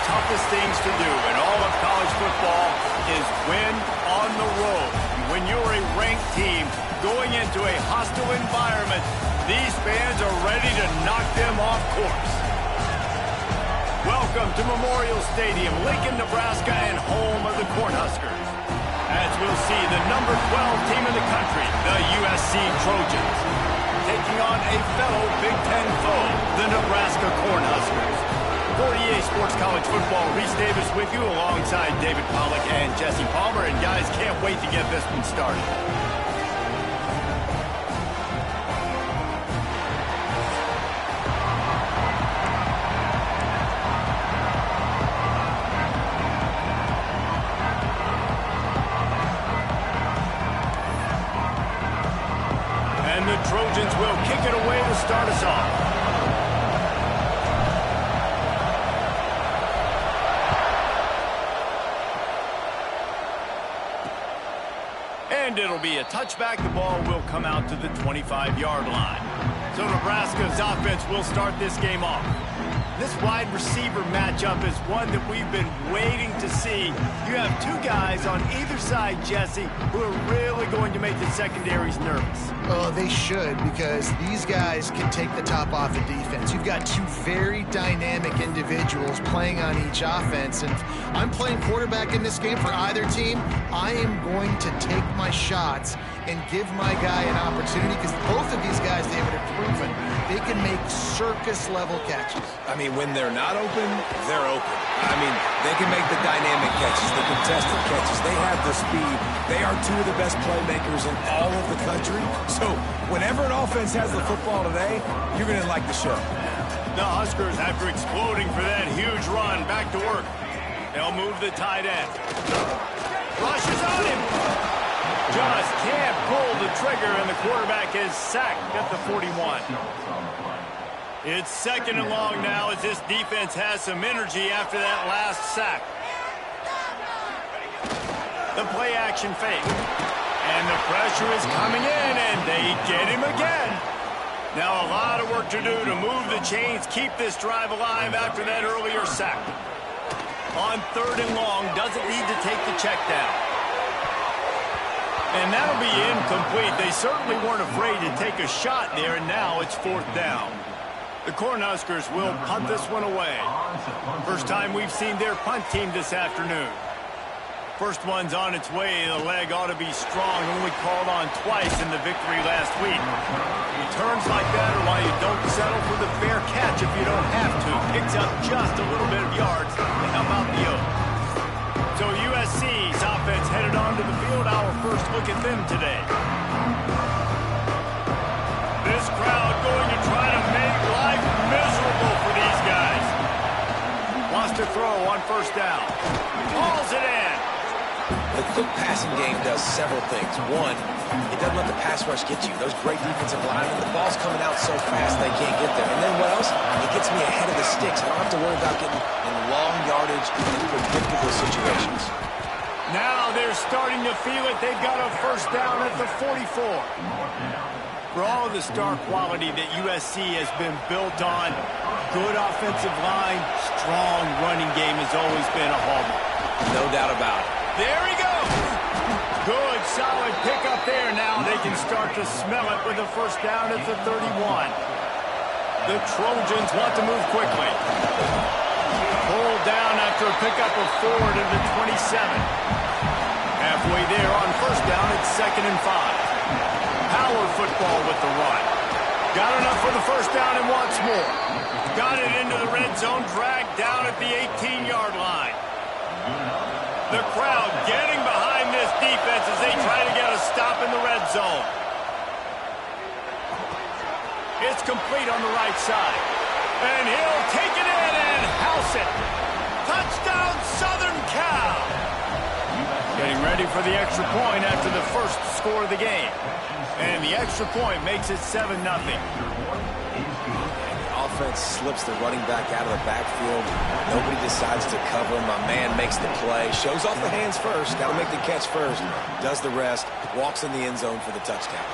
toughest things to do in all of college football is win on the road. When you're a ranked team going into a hostile environment, these fans are ready to knock them off course. Welcome to Memorial Stadium, Lincoln, Nebraska, and home of the Cornhuskers. As we'll see, the number 12 team in the country, the USC Trojans, taking on a fellow Big Ten foe, the Nebraska Cornhuskers. 48 Sports College Football, Reese Davis with you alongside David Pollack and Jesse Palmer. And guys, can't wait to get this one started. And the Trojans will kick it away to start us off. And it'll be a touchback. The ball will come out to the 25-yard line. So Nebraska's offense will start this game off. This wide receiver matchup is one that we've been waiting to see. You have two guys on either side, Jesse, who are really going to make the secondaries nervous. Oh, they should, because these guys can take the top off the defense. You've got two very dynamic individuals playing on each offense, and if I'm playing quarterback in this game for either team, I am going to take my shots and give my guy an opportunity, because both of these guys, David, have proven they can make circus-level catches. I mean, when they're not open, they're open. I mean, they can make the dynamic catches, the contested catches. They have the speed. They are two of the best playmakers in all of the country. So whenever an offense has the football today, you're going to like the show. The Huskers, after exploding for that huge run, back to work. They'll move the tight end. Rushes on him. Just can't pull the trigger, and the quarterback is sacked at the 41. It's second and long now as this defense has some energy after that last sack. The play action fake. And the pressure is coming in, and they get him again. Now a lot of work to do to move the chains, keep this drive alive after that earlier sack. On third and long, doesn't need to take the check down. And that'll be incomplete. They certainly weren't afraid to take a shot there, and now it's fourth down. The Cornhuskers will punt this one away. First time we've seen their punt team this afternoon. First one's on its way. The leg ought to be strong. Only called on twice in the victory last week. Returns like that are why you don't settle for the fair catch if you don't have to. Picks up just a little bit of yards to help out the Oaks. So USC's offense headed onto the field. Our first look at them today. This crowd going to try to make life miserable for these guys. Wants to throw on first down. Hauls it in. The quick passing game does several things. One, it doesn't let the pass rush get you. Those great defensive linemen, the ball's coming out so fast they can't get there. And then what else? It gets me ahead of the sticks. I don't have to worry about getting in long yardage and predictable situations. Now they're starting to feel it. They've got a first down at the 44. For all of the star quality that USC has been built on, good offensive line, strong running game has always been a hallmark. No doubt about it. There he goes. Good, solid pickup there. Now they can start to smell it with a first down at the 31. The Trojans want to move quickly. Pulled down after a pickup of 4 to the 27. Halfway there on first down, it's 2nd and 5. Power football with the run. Got enough for the first down and wants more. Got it into the red zone, dragged down at the 18-yard line. The crowd getting behind this defense as they try to get a stop in the red zone. It's complete on the right side. And he'll take it in and house it. Touchdown, Southern Cal. Getting ready for the extra point after the first score of the game. And the extra point makes it 7-0. Offense slips the running back out of the backfield. Nobody decides to cover him. My man makes the play. Shows off the hands first. Got to make the catch first. Does the rest. Walks in the end zone for the touchdown.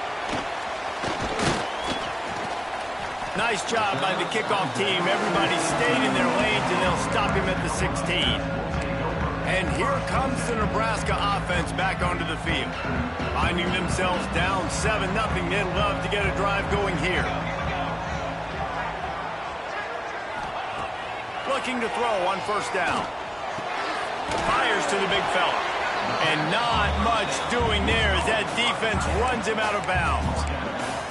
Nice job by the kickoff team. Everybody stayed in their lanes, and they'll stop him at the 16. And here comes the Nebraska offense back onto the field. Finding themselves down 7-0, they'd love to get a drive going here. Looking to throw on first down. Fires to the big fella. And not much doing there as that defense runs him out of bounds.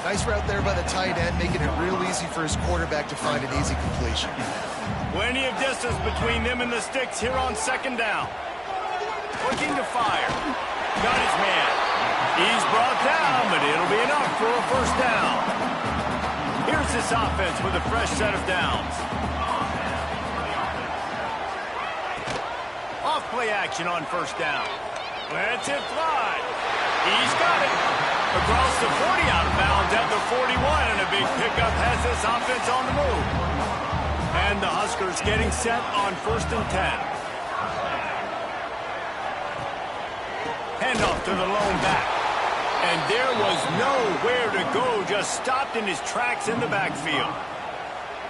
Nice route there by the tight end, making it real easy for his quarterback to find an easy completion. Plenty of distance between them and the sticks here on second down. Looking to fire. Got his man. He's brought down, but it'll be enough for a first down. Here's this offense with a fresh set of downs. Off play action on first down. Lets it fly. He's got it. Across the 40, out of bounds at the 41, and a big pickup has this offense on the move. And the Huskers getting set on 1st and 10. Handoff to the lone back. And there was nowhere to go, just stopped in his tracks in the backfield.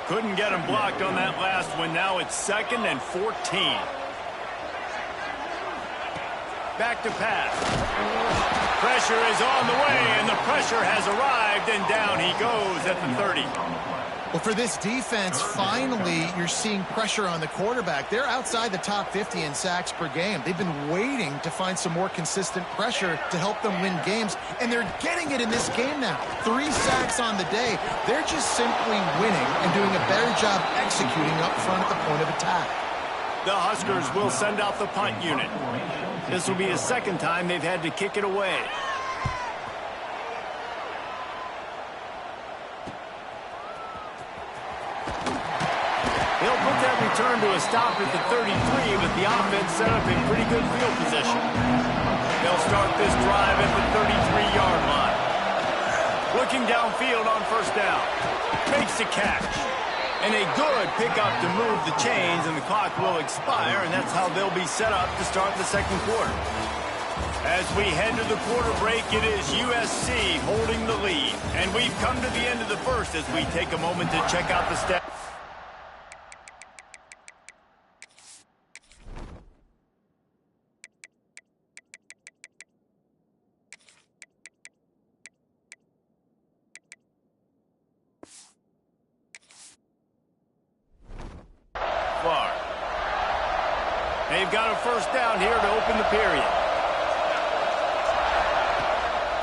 Couldn't get him blocked on that last one. Now it's 2nd and 14. Back to pass. Pressure is on the way, and the pressure has arrived, and down he goes at the 30. Well, for this defense, finally, you're seeing pressure on the quarterback. They're outside the top 50 in sacks per game. They've been waiting to find some more consistent pressure to help them win games, and they're getting it in this game now. 3 sacks on the day. They're just simply winning and doing a better job executing up front at the point of attack. The Huskers will send out the punt unit. This will be the 2nd time they've had to kick it away. They'll put that return to a stop at the 33, but the offense set up a pretty good field position. They'll start this drive at the 33-yard line. Looking downfield on first down. Makes the catch. And a good pickup to move the chains, and the clock will expire, and that's how they'll be set up to start the 2nd quarter. As we head to the quarter break, it is USC holding the lead. And we've come to the end of the 1st as we take a moment to check out the stats. They've got a first down here to open the period.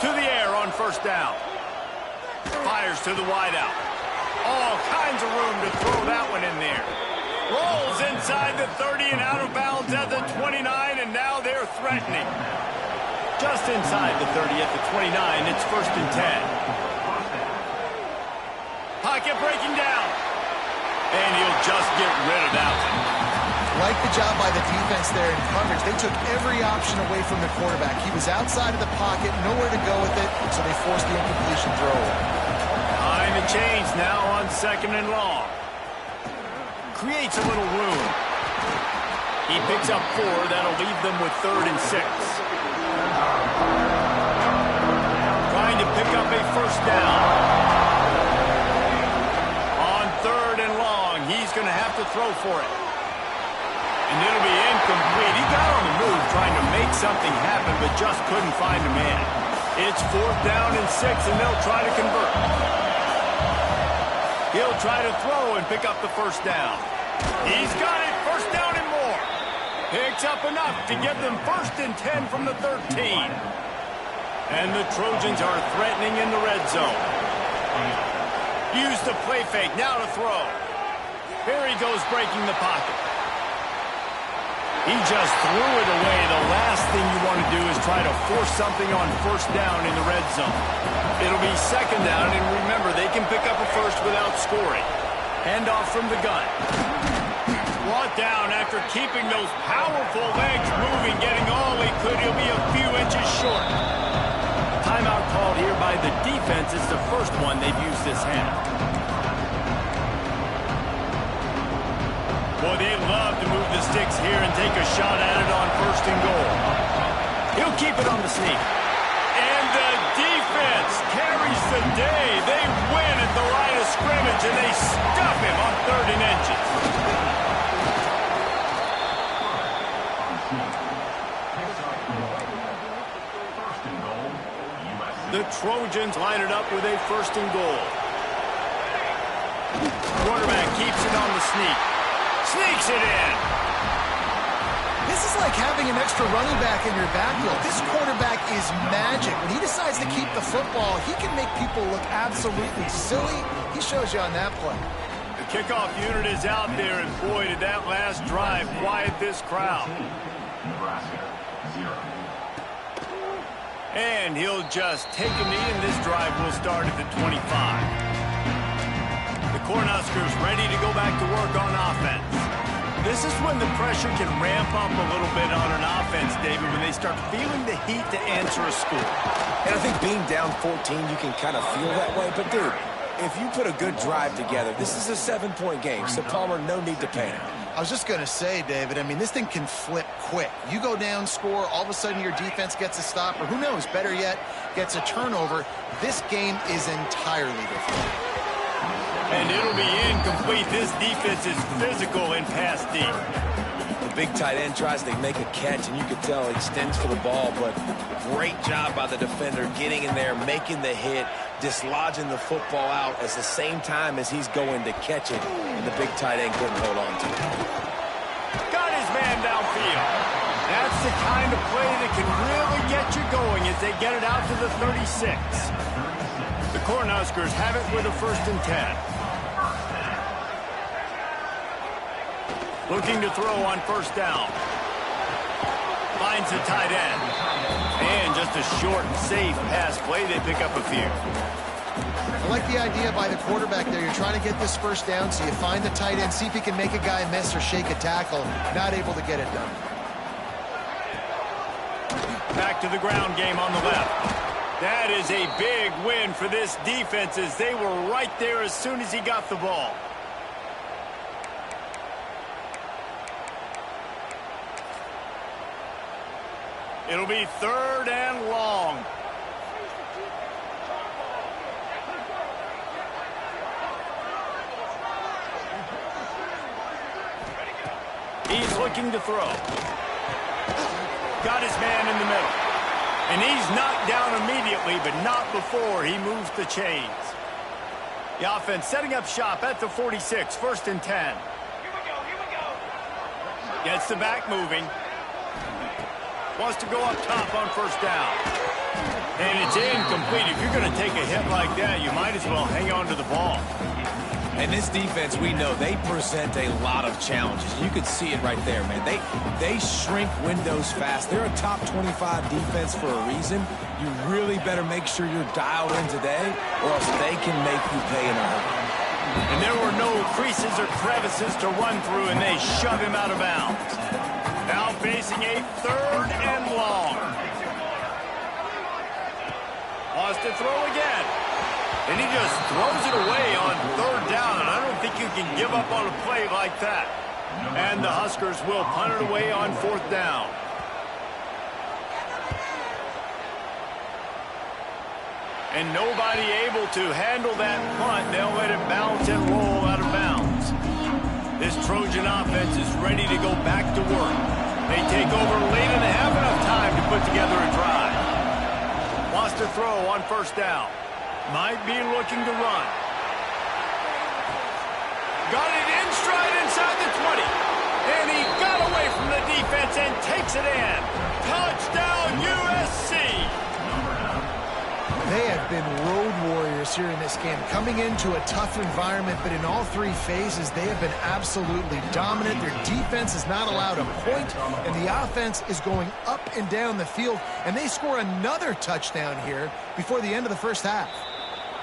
To the air on first down. Fires to the wideout. All kinds of room to throw that one in there. Rolls inside the 30 and out of bounds at the 29, and now they're threatening. Just inside the 30 at the 29, it's 1st and 10. Pocket breaking down. And he'll just get rid of that one. Like the job by the defense there in coverage. They took every option away from the quarterback. He was outside of the pocket, nowhere to go with it, so they forced the incompletion throw. Time to change now on 2nd and long. Creates a little room. He picks up 4. That'll leave them with 3rd and 6. Trying to pick up a first down. On 3rd and long, he's going to have to throw for it. And it'll be incomplete. He got on the move trying to make something happen, but just couldn't find a man. It's 4th down and 6, and they'll try to convert. He'll try to throw and pick up the first down. He's got it. First down and more. Picks up enough to get them 1st and 10 from the 13. And the Trojans are threatening in the red zone. Use the play fake. Now to throw. Here he goes breaking the pocket. He just threw it away. The last thing you want to do is try to force something on first down in the red zone. It'll be 2nd down, and remember, they can pick up a first without scoring. Handoff from the gun. Brought down after keeping those powerful legs moving, getting all he could. He'll be a few inches short. Timeout called here by the defense. It's the first one they've used this half. Boy, they'd love to move the sticks here and take a shot at it on 1st and goal. He'll keep it on the sneak. And the defense carries the day. They win at the line of scrimmage coverage, and they stuff him on 3rd and inches. The Trojans line it up with a 1st and goal. Quarterback keeps it on the sneak. Sneaks it in. This is like having an extra running back in your backfield. This quarterback is magic. When he decides to keep the football, he can make people look absolutely silly. He shows you on that play. The kickoff unit is out there, and boy, did that last drive quiet this crowd. And he'll just take a knee, and this drive will start at the 25. The Cornhuskers ready to go back to work on offense. This is when the pressure can ramp up a little bit on an offense, David, when they start feeling the heat to answer a score. And I think being down 14, you can kind of feel that way. But, dude, if you put a good drive together, this is a 7-point game. So, Palmer, no need to panic. I was just going to say, David, I mean, this thing can flip quick. You go down, score, all of a sudden your defense gets a stop, or who knows, better yet, gets a turnover. This game is entirely different. And it'll be incomplete. This defense is physical and pass deep. The big tight end tries to make a catch, and you can tell he extends for the ball, but great job by the defender getting in there, making the hit, dislodging the football out at the same time as he's going to catch it, and the big tight end couldn't hold on to it. Got his man downfield. That's the kind of play that can really get you going as they get it out to the 36. The Cornhuskers have it with a 1st and 10. Looking to throw on 1st down. Finds the tight end. And just a short and safe pass play. They pick up a few. I like the idea by the quarterback there. You're trying to get this 1st down, so you find the tight end, see if he can make a guy miss or shake a tackle. Not able to get it done. Back to the ground game on the left. That is a big win for this defense as they were right there as soon as he got the ball. It'll be 3rd and long. He's looking to throw. Got his man in the middle. And he's knocked down immediately, but not before he moves the chains. The offense setting up shop at the 46, 1st and 10. Here we go. Gets the back moving. Wants to go up top on 1st down. And it's incomplete. If you're going to take a hit like that, you might as well hang on to the ball. And this defense, we know, they present a lot of challenges. You can see it right there, man. They shrink windows fast. They're a top 25 defense for a reason. You really better make sure you're dialed in today, or else they can make you pay in a hurry. And there were no creases or crevices to run through, and they shove him out of bounds. Now facing a 3rd and long. Wants to throw again. And he just throws it away on 3rd down, and I don't think you can give up on a play like that. And the Huskers will punt it away on 4th down. And nobody able to handle that punt. They'll let it bounce and roll out of bounds. This Trojan offense is ready to go back to work. They take over late and they have enough time to put together a drive. Wants to throw on 1st down. Might be looking to run. Got it in stride inside the 20. And he got away from the defense and takes it in. Touchdown, USC. They have been road warriors here in this game, coming into a tough environment, but in all 3 phases, they have been absolutely dominant. Their defense is not allowed a point, and the offense is going up and down the field, and they score another touchdown here before the end of the 1st half.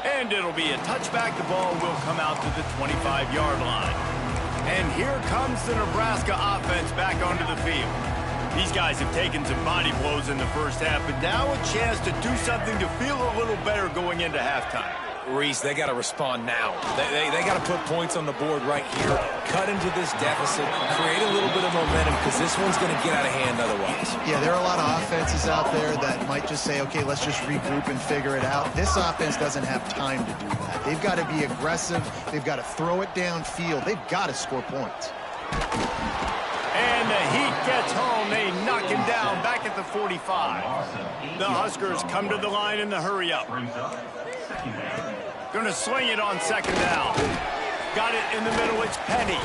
And it'll be a touchback. The ball will come out to the 25-yard line. And here comes the Nebraska offense back onto the field. These guys have taken some body blows in the 1st half, but now a chance to do something to feel a little better going into halftime. Reese, they got to respond now. They got to put points on the board right here, cut into this deficit, create a little bit of momentum, because this one's going to get out of hand otherwise. Yeah, there are a lot of offenses out there that might just say, okay, let's just regroup and figure it out. This offense doesn't have time to do that. They've got to be aggressive. They've got to throw it downfield. They've got to score points. And the Heat gets home. They knock him down back at the 45. The Huskers come to the line in the hurry-up. Going to swing it on second down. Got it in the middle. It's Penny.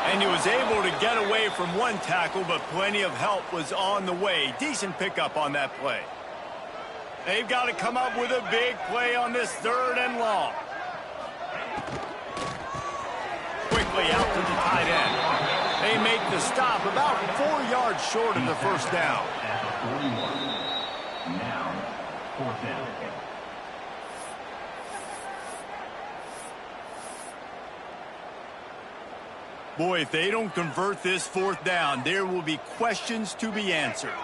And he was able to get away from one tackle, but plenty of help was on the way. Decent pickup on that play. They've got to come up with a big play on this 3rd and long. Quickly out to the tight end. They make the stop about 4 yards short of the first down. Now, 4th down. Boy, if they don't convert this 4th down, there will be questions to be answered.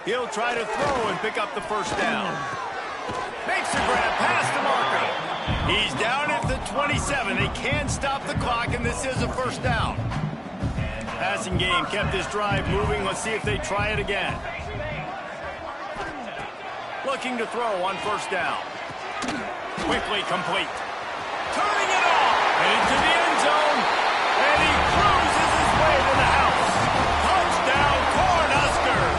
He'll try to throw and pick up the first down. Makes a grab past the marker. He's down at the 27. They can't stop the clock, and this is a first down. Passing game kept this drive moving. Let's see if they try it again. Looking to throw on first down. Quickly complete. Turning it off. Into the end zone. And he cruises his way to the house. Touchdown, Cornhuskers.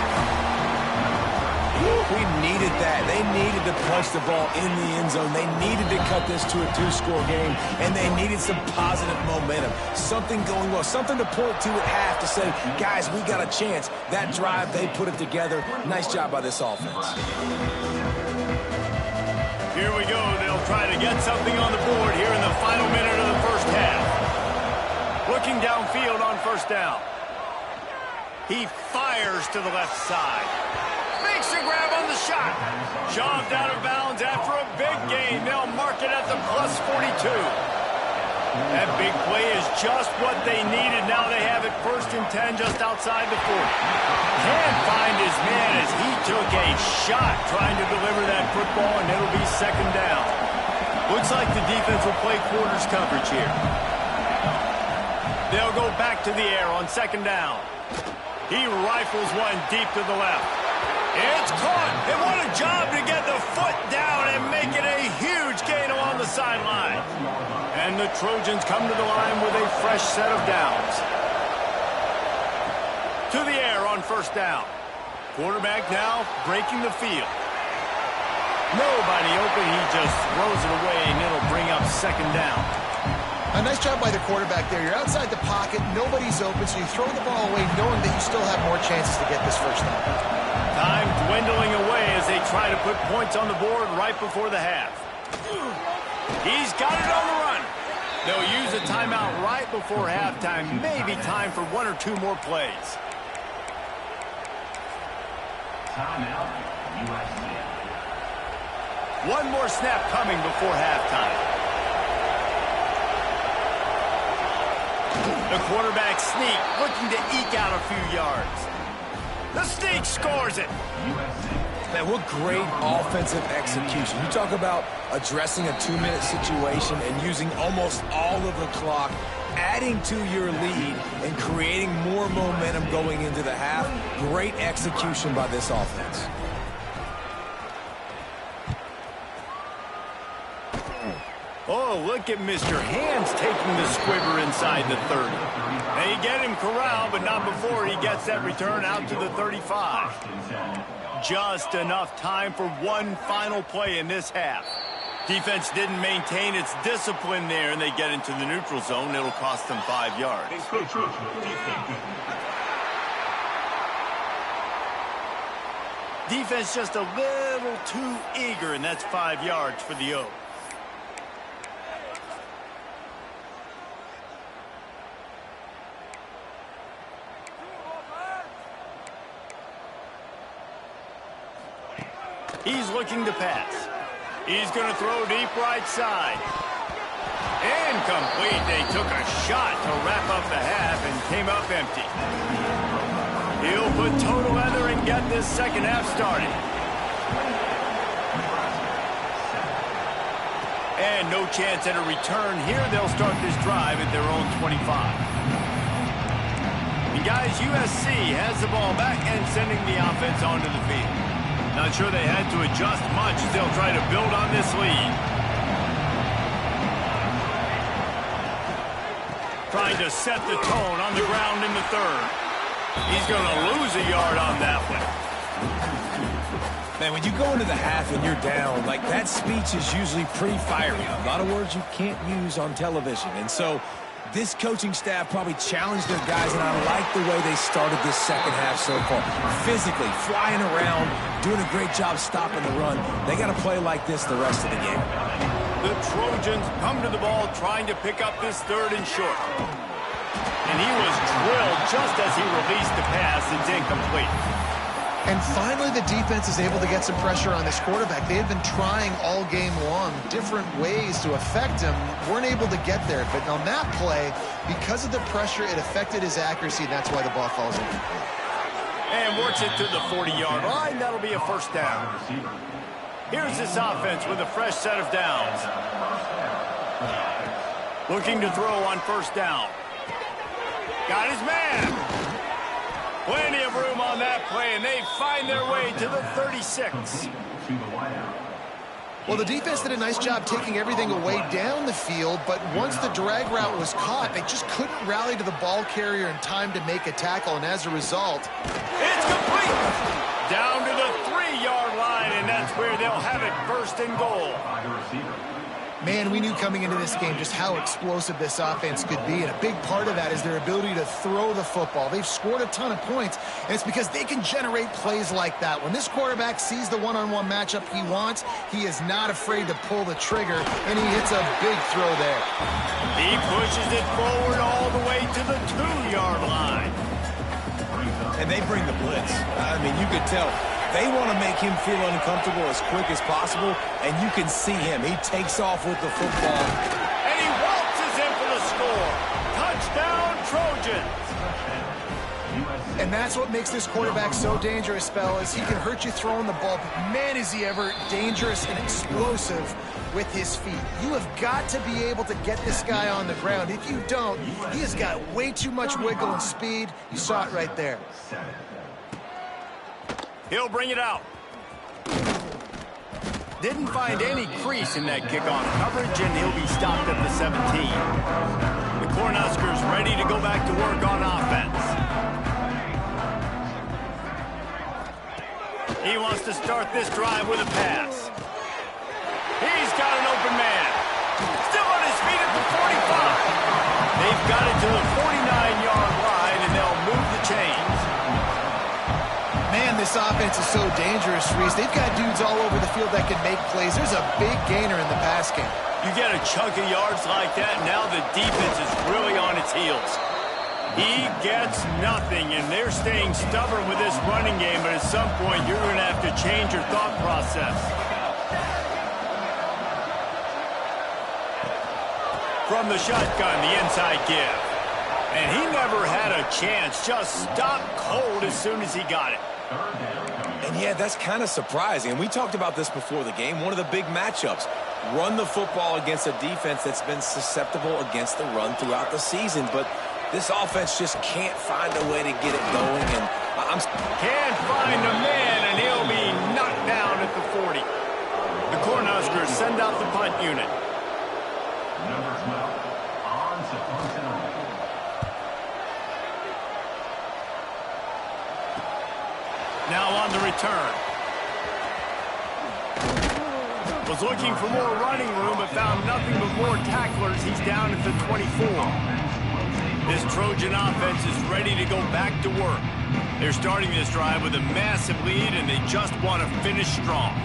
We needed that. They needed to punch the ball in the end zone. They needed to cut this to a 2-score game, and they needed some positive momentum. Something going well, something to point to at half to say, guys, we got a chance. That drive, they put it together. Nice job by this offense. Here we go. They'll try to get something on the board here in the final minute of the first half. Looking downfield on first down. He fires to the left side. Makes a grab on the shot. Shoved out of bounds after a big gain. They'll mark it at the plus 42. That big play is just what they needed. Now they have it 1st and 10 just outside the 40. Can't find his man as he took a shot trying to deliver that football, and it'll be 2nd down. Looks like the defense will play quarters coverage here. They'll go back to the air on 2nd down. He rifles one deep to the left. It's caught. And what a job to get the foot down and make it a huge gain along the sideline. And the Trojans come to the line with a fresh set of downs. To the air on first down. Quarterback now breaking the field. Nobody open. He just throws it away, and it'll bring up 2nd down. A nice job by the quarterback there. You're outside the pocket. Nobody's open, so you throw the ball away knowing that you still have more chances to get this first down. Time dwindling away as they try to put points on the board right before the half. He's got it on the run. They'll use a timeout right before halftime. Maybe time for 1 or 2 more plays. Timeout, USC. 1 more snap coming before halftime. The quarterback sneak, looking to eke out a few yards. The sneak scores it. Man, what great offensive execution. You talk about addressing a 2-minute situation and using almost all of the clock, adding to your lead and creating more momentum going into the half. Great execution by this offense. Oh, look at Mr. Hands taking the squibber inside the 30. They get him corralled, but not before he gets that return out to the 35. Just enough time for 1 final play in this half. Defense didn't maintain its discipline there, and they get into the neutral zone. It'll cost them 5 yards. Defense just a little too eager, and that's 5 yards for the O. He's looking to pass. He's going to throw deep right side. Incomplete. They took a shot to wrap up the half and came up empty. He'll put total leather and get this second half started. And no chance at a return here. They'll start this drive at their own 25. And guys, USC has the ball back and sending the offense onto the field. Not sure they had to adjust much as they'll try to build on this lead. Trying to set the tone on the ground in the third. He's going to lose a yard on that one. Man, when you go into the half and you're down, like that speech is usually pretty fiery. A lot of words you can't use on television. And so this coaching staff probably challenged their guys, and I like the way they started this second half so far. Physically, flying around, doing a great job stopping the run. They got to play like this the rest of the game. The Trojans come to the ball trying to pick up this third and short. And he was drilled just as he released the pass. It's incomplete. And finally, the defense is able to get some pressure on this quarterback. They had been trying all game long different ways to affect him. Weren't able to get there. But on that play, because of the pressure, it affected his accuracy, and that's why the ball falls incomplete. And works it to the 40-yard line. That'll be a first down. Here's this offense with a fresh set of downs. Looking to throw on first down. Got his man. Plenty of room on that play, and they find their way to the 36. Well, the defense did a nice job taking everything away down the field, but once the drag route was caught, they just couldn't rally to the ball carrier in time to make a tackle, and as a result, it's complete. Down to the 3-yard line, and that's where they'll have it, first and goal. Man, we knew coming into this game just how explosive this offense could be, and a big part of that is their ability to throw the football. They've scored a ton of points, and it's because they can generate plays like that. When this quarterback sees the one-on-one matchup he wants, he is not afraid to pull the trigger, and he hits a big throw there. He pushes it forward all the way to the 2-yard line. And they bring the blitz. I mean, you could tell. They want to make him feel uncomfortable as quick as possible, and you can see him. He takes off with the football. And he waltzes in for the score. Touchdown, Trojans. And that's what makes this quarterback so dangerous, fellas. He can hurt you throwing the ball, but man, is he ever dangerous and explosive with his feet. You have got to be able to get this guy on the ground. If you don't, he has got way too much wiggle and speed. You saw it right there. He'll bring it out. Didn't find any crease in that kickoff coverage, and he'll be stopped at the 17. The Cornhuskers ready to go back to work on offense. He wants to start this drive with a pass. He's got an open man. Still on his feet at the 45. They've got it to the 49-yard line, and they'll move the chains. Man, this offense is so dangerous, Reese. They've got dudes all over the field that can make plays. There's a big gainer in the pass game. You get a chunk of yards like that, now the defense is really on its heels. He gets nothing, and they're staying stubborn with this running game, but at some point you're going to have to change your thought process. From the shotgun, the inside give. And he never had a chance, just stopped cold as soon as he got it. And yeah, that's kind of surprising. And we talked about this before the game. One of the big matchups. Run the football against a defense that's been susceptible against the run throughout the season. But this offense just can't find a way to get it going. And can't find a man, and he'll be knocked down at the 40. The Cornhuskers send out the punt unit. Number 12, on to punt and away. Now on the return. Was looking for more running room, but found nothing but more tacklers. He's down at the 24. This Trojan offense is ready to go back to work. They're starting this drive with a massive lead, and they just want to finish strong.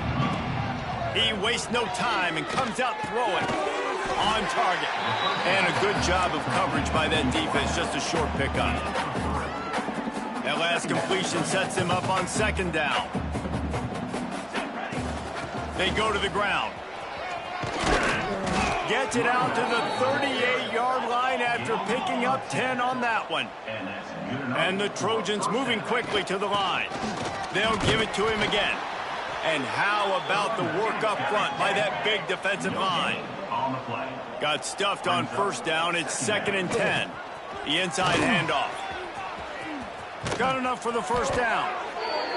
He wastes no time and comes out throwing on target. And a good job of coverage by that defense, just a short pickup. That last completion sets him up on second down. They go to the ground. Gets it out to the 38-yard line after picking up 10 on that one. And the Trojans moving quickly to the line. They'll give it to him again. And how about the work up front by that big defensive line? On the play. Got stuffed on first down. It's 2nd and 10. The inside handoff. Got enough for the first down.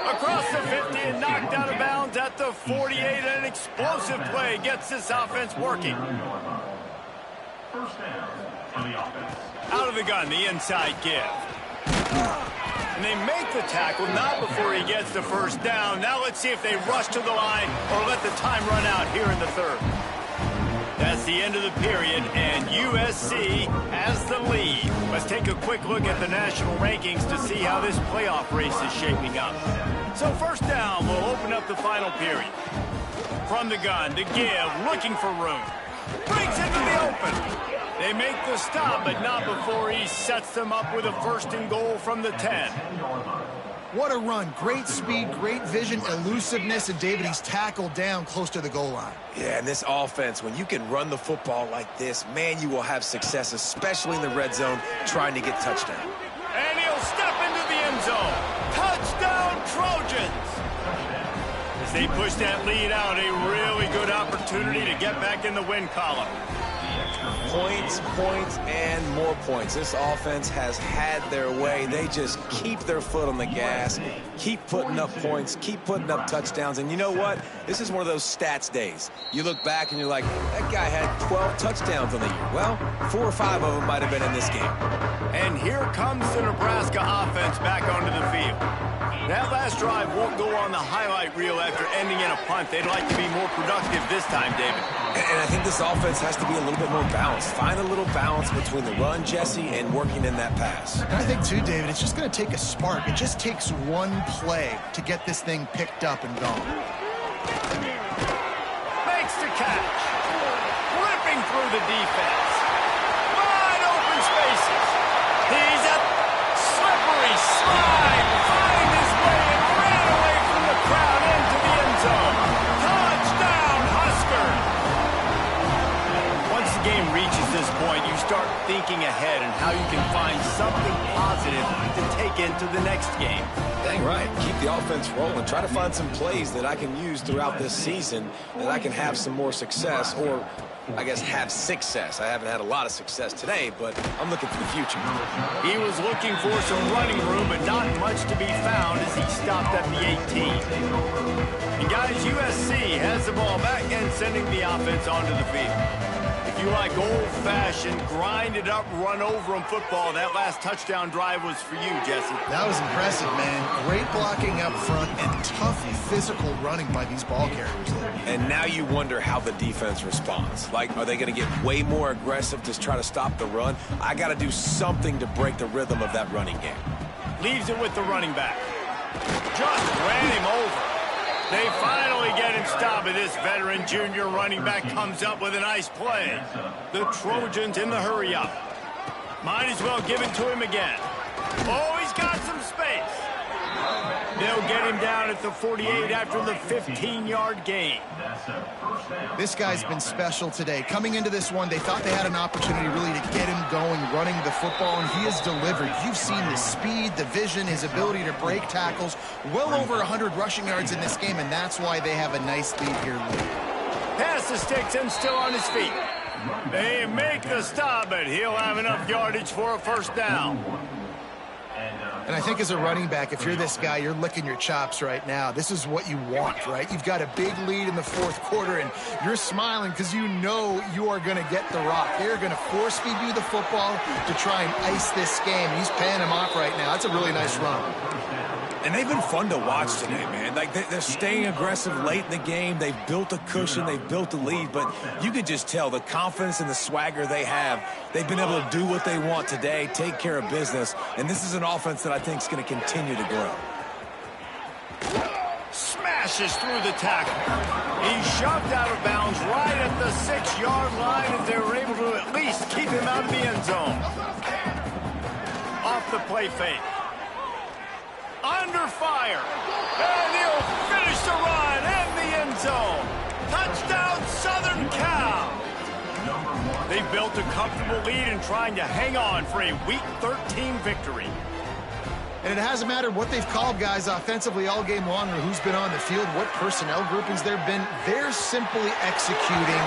Across the 50 and knocked out of bounds at the 48. An explosive play gets this offense working. First down for the offense. Out of the gun, the inside give. And they make the tackle, not before he gets the first down. Now let's see if they rush to the line or let the time run out here in the third. That's the end of the period, and USC has the lead. Let's take a quick look at the national rankings to see how this playoff race is shaping up. So first down, we'll open up the final period. From the gun, to give, looking for room. Brings into the open. They make the stop, but not before he sets them up with a 1st and goal from the 10. What a run. Great speed, great vision, elusiveness, and David, he's tackled down close to the goal line. Yeah, and this offense, when you can run the football like this, man, you will have success, especially in the red zone, trying to get touchdown. And he'll step into the end zone. Touchdown, Trojans! As they push that lead out, a really good opportunity to get back in the win column. Points, points, and more points. This offense has had their way. They just keep their foot on the gas, keep putting up points, keep putting up touchdowns. And you know what? This is one of those stats days. You look back and you're like, that guy had 12 touchdowns on the year. Well, 4 or 5 of them might have been in this game. And here comes the Nebraska offense back onto the field. That last drive won't go on the highlight reel after ending in a punt. They'd like to be more productive this time, David. And I think this offense has to be a little bit more balanced. Find a little balance between the run, Jesse, and working in that pass. And I think, too, David, it's just going to take a spark. It just takes one play to get this thing picked up and going. Makes the catch. Ripping through the defense. Wide open spaces. He's up. Slippery slide. Find his way and ran away from the crowd into the end zone. Touchdown, Huskers. Once the game reaches this point, you start thinking ahead and how you can find something positive to take into the next game. Dang right. Keep the offense rolling. Try to find some plays that I can use throughout this season that I can have some more success, or I guess have success. I haven't had a lot of success today, but I'm looking for the future. He was looking for some running room, but not much to be found as he stopped at the 18. And guys, USC has the ball back and sending the offense onto the field. If you like old-fashioned, grind-it-up, run-over-'em football, that last touchdown drive was for you, Jesse. That was impressive, man. Great blocking up front and tough physical running by these ball carriers. And now you wonder how the defense responds. Like, are they going to get way more aggressive to try to stop the run? I got to do something to break the rhythm of that running game. Leaves it with the running back. Just ran him over. They finally get him stopped, and this veteran junior running back comes up with a nice play. The Trojans in the hurry-up. Might as well give it to him again. Oh, he's got some space. They'll get him down at the 48 after the 15-yard gain. This guy's been special today. Coming into this one, they thought they had an opportunity really to get him going, running the football, and he has delivered. You've seen the speed, the vision, his ability to break tackles. Well over 100 rushing yards in this game, and that's why they have a nice lead here. Pass the sticks and still on his feet. They make the stop, but he'll have enough yardage for a first down. And I think as a running back, if you're this guy, you're licking your chops right now. This is what you want, right? You've got a big lead in the fourth quarter, and you're smiling because you know you are going to get the rock. They're going to force feed you the football to try and ice this game. He's paying him off right now. That's a really nice run. And they've been fun to watch today, man. Like, they're staying aggressive late in the game. They've built a cushion. They've built a lead. But you could just tell the confidence and the swagger they have. They've been able to do what they want today, take care of business. And this is an offense that I think is going to continue to grow. Smashes through the tackle. He's shoved out of bounds right at the 6-yard line as they were able to at least keep him out of the end zone. Off the play fake. Under fire, and he'll finish the run in the end zone. Touchdown, Southern Cal. They built a comfortable lead and trying to hang on for a Week 13 victory. And it hasn't mattered what they've called guys offensively all game long or who's been on the field, what personnel groupings there have been. They're simply executing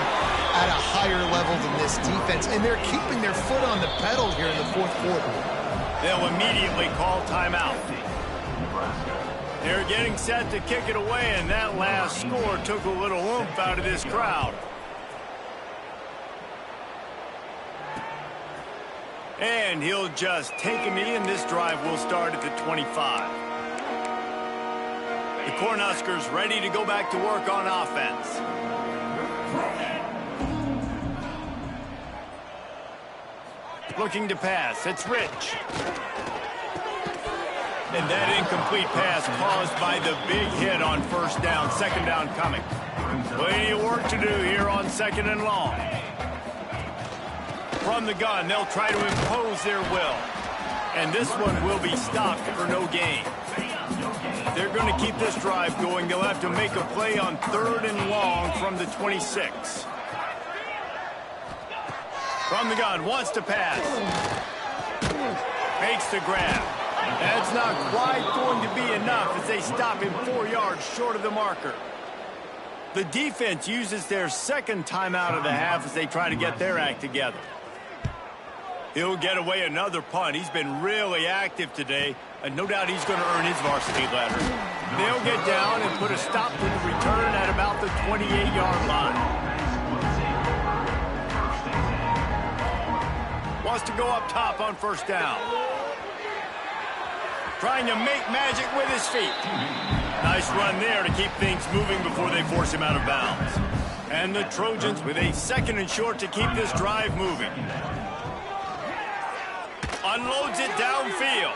at a higher level than this defense, and they're keeping their foot on the pedal here in the fourth quarter. They'll immediately call timeout. They're getting set to kick it away, and that last score took a little oomph out of this crowd. And he'll just take a knee, and this drive will start at the 25. The Cornhuskers ready to go back to work on offense. Looking to pass. It's Rich. And that incomplete pass caused by the big hit on first down. Second down coming. Plenty of work to do here on second and long. From the gun, they'll try to impose their will. And this one will be stopped for no gain. They're going to keep this drive going. They'll have to make a play on third and long from the 26. From the gun, wants to pass. Makes the grab. That's not quite going to be enough as they stop him 4 yards short of the marker. The defense uses their second timeout of the half as they try to get their act together. He'll get away another punt. He's been really active today, and no doubt he's going to earn his varsity letter. They'll get down and put a stop to the return at about the 28-yard line. Wants to go up top on first down. Trying to make magic with his feet. Nice run there to keep things moving before they force him out of bounds. And the Trojans with a second and short to keep this drive moving. Unloads it downfield.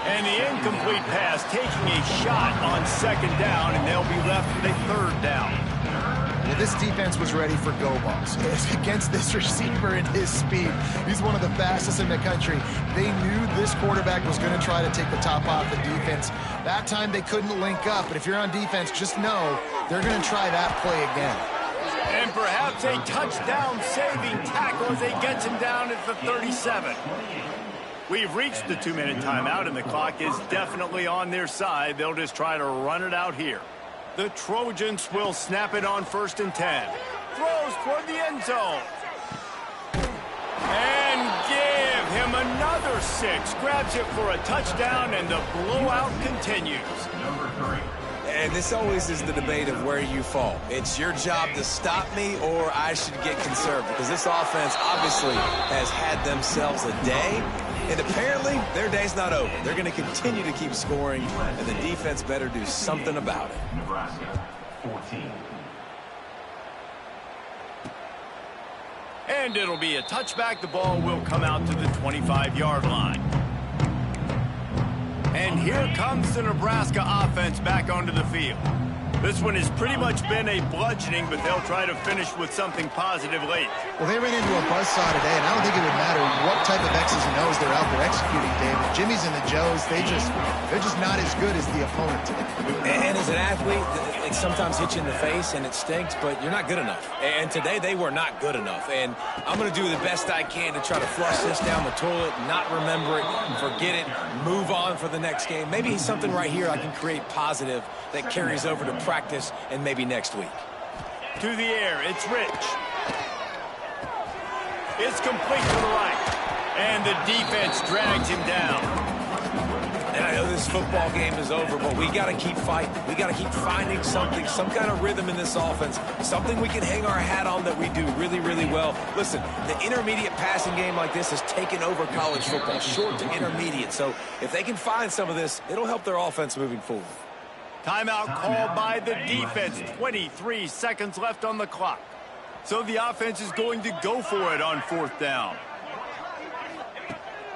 And the incomplete pass taking a shot on second down, and they'll be left with a third down. Well, this defense was ready for go balls. Against this receiver and his speed, he's one of the fastest in the country. They knew this quarterback was going to try to take the top off the defense. That time they couldn't link up, but if you're on defense, just know they're going to try that play again. And perhaps a touchdown-saving tackle as they get him down at the 37. We've reached the 2-minute timeout, and the clock is definitely on their side. They'll just try to run it out here. The Trojans will snap it on first and 10. Throws toward the end zone. And give him another 6. Grabs it for a touchdown, and the blowout continues. Number 3. And this always is the debate of where you fall. It's your job to stop me, or I should get conserved, because this offense obviously has had themselves a day, and apparently their day's not over. They're going to continue to keep scoring, and the defense better do something about it. Nebraska, 14. And it'll be a touchback. The ball will come out to the 25-yard line. And here comes the Nebraska offense back onto the field. This one has pretty much been a bludgeoning, but they'll try to finish with something positive late. Well, they ran into a buzzsaw today, and I don't think it would matter what type of X's and O's they're out there executing, David. Jimmy's and the Joes, they're just not as good as the opponent today. And as an athlete, it sometimes hits you in the face and it stinks, but you're not good enough. And today they were not good enough. And I'm going to do the best I can to try to flush this down the toilet, not remember it, forget it, move on for the next game. Maybe something right here I can create positive that carries over to practice and maybe next week. To the air, it's Rich. It's complete to the right. And the defense drags him down. And I know this football game is over, but we got to keep fighting. We got to keep finding something, some kind of rhythm in this offense, something we can hang our hat on that we do really, really well. Listen, the intermediate passing game like this has taken over college football, short to intermediate. So if they can find some of this, it'll help their offense moving forward. Timeout called by the defense. 23 seconds left on the clock. So the offense is going to go for it on fourth down.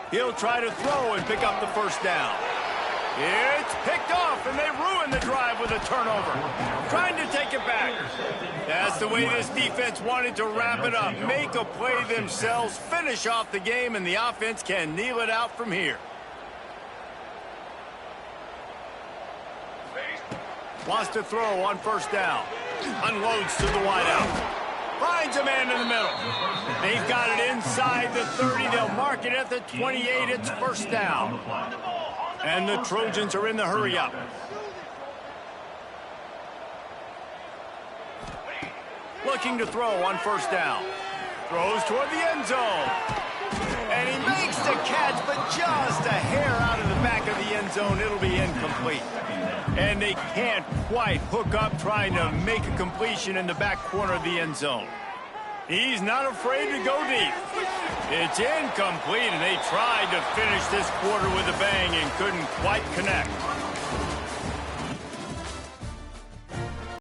He'll try to throw and pick up the first down. It's picked off, and they ruin the drive with a turnover. Trying to take it back. That's the way this defense wanted to wrap it up. Make a play themselves, finish off the game, and the offense can kneel it out from here. Wants to throw on first down. Unloads to the wideout. Finds a man in the middle. They've got it inside the 30. They'll mark it at the 28. It's first down. And the Trojans are in the hurry up. Looking to throw on first down. Throws toward the end zone. And he makes the catch, but just a hair out of the back of the end zone. It'll be incomplete. And they can't quite hook up trying to make a completion in the back corner of the end zone. He's not afraid to go deep. It's incomplete, and they tried to finish this quarter with a bang and couldn't quite connect.